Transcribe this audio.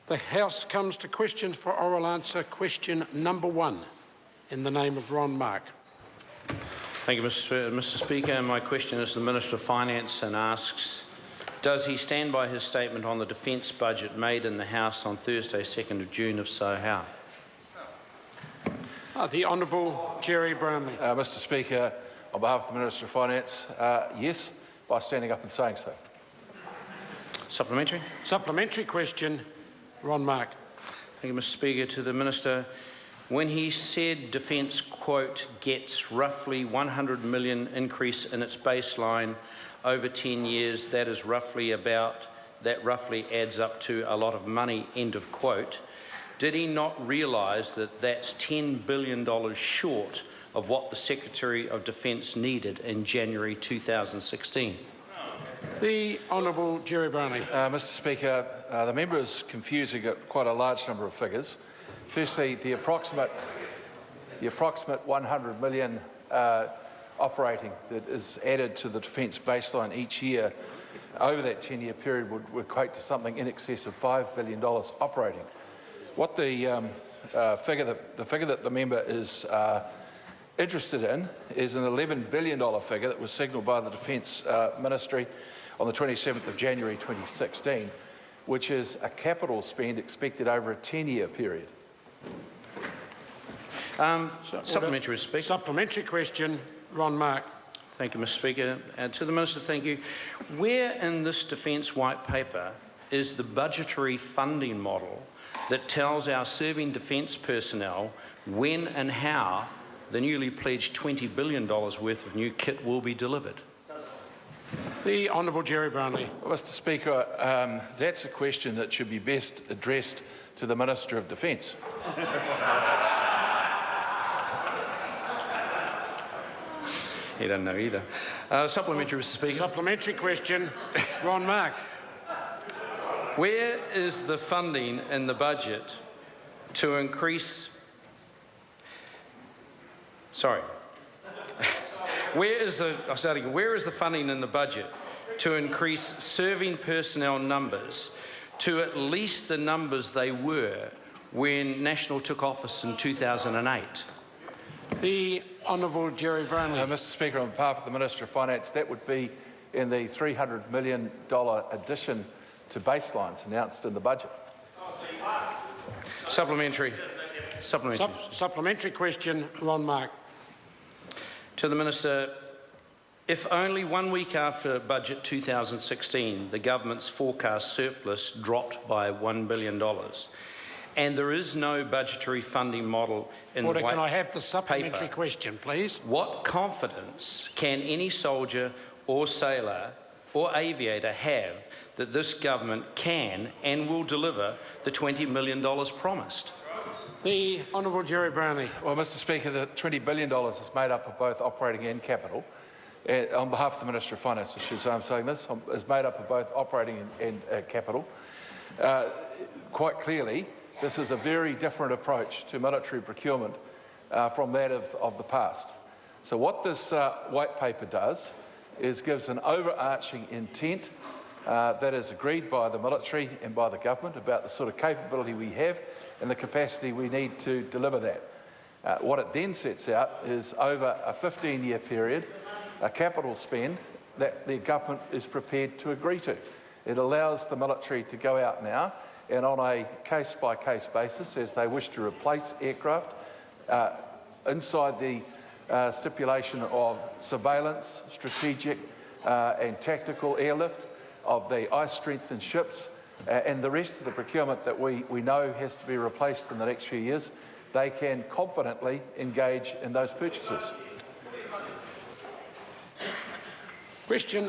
The House comes to questions for oral answer. Question number 1, in the name of Ron Mark. Thank you, Mr. Speaker. My question is to the Minister of Finance and asks, does he stand by his statement on the defence budget made in the House on Thursday, 2nd of June? If so, how? The Honourable Jerry Brownlee. Mr. Speaker, on behalf of the Minister of Finance, yes, by standing up and saying so. Supplementary. Supplementary question, Ron Mark. Thank you, Mr. Speaker. To the Minister, when he said Defence, quote, gets roughly 100 million increase in its baseline over 10 years, that roughly adds up to a lot of money, end of quote. Did he not realise that that's $10 billion short of what the Secretary of Defence needed in January 2016? The Honourable Jerry Brownlee. Mr. Speaker, the member is confusing quite a large number of figures. Firstly, the approximate 100 million operating that is added to the defence baseline each year over that 10-year period would equate to something in excess of $5 billion operating. What the figure that the member is interested in is an $11 billion figure that was signalled by the Defence Ministry on the 27th of January 2016, which is a capital spend expected over a 10-year period. Supplementary, Mr. Speaker. Supplementary question, Ron Mark. Thank you, Mr. Speaker. To the Minister, thank you. Where in this Defence White Paper is the budgetary funding model that tells our serving defence personnel when and how the newly pledged $20 billion worth of new kit will be delivered? The Honourable Jerry Brownlee. Well, Mr. Speaker, that's a question that should be best addressed to the Minister of Defence. He doesn't know either. Supplementary, Mr. Speaker. Supplementary question, Ron Mark. Where is the funding in the budget to increase... Sorry. Where is the funding in the budget to increase serving personnel numbers to at least the numbers they were when National took office in 2008? The Honourable Jerry Brownlee. Mr. Speaker, on behalf of the Minister of Finance, that would be in the $300 million addition to baselines announced in the budget. Supplementary. Supplementary question, Ron Mark. To the Minister, if only 1 week after Budget 2016 the government's forecast surplus dropped by $1 billion and there is no budgetary funding model in the White Paper, can I have the supplementary question, please? What confidence can any soldier or sailor or aviator have that this government can and will deliver the $20 million promised? The Honourable Jerry Brownlee. Well, Mr. Speaker, the $20 billion is made up of both operating and capital. On behalf of the Minister of Finance, I should say I'm saying this, is made up of both operating and capital. Quite clearly, this is a very different approach to military procurement from that of the past. So what this white paper does is gives an overarching intent that is agreed by the military and by the government about the sort of capability we have and the capacity we need to deliver that. What it then sets out is over a 15-year period, a capital spend that the government is prepared to agree to. It allows the military to go out now and on a case-by-case basis, as they wish to replace aircraft, inside the stipulation of surveillance, strategic and tactical airlift, of the ice-strengthened ships, and the rest of the procurement that we know has to be replaced in the next few years, they can confidently engage in those purchases. Question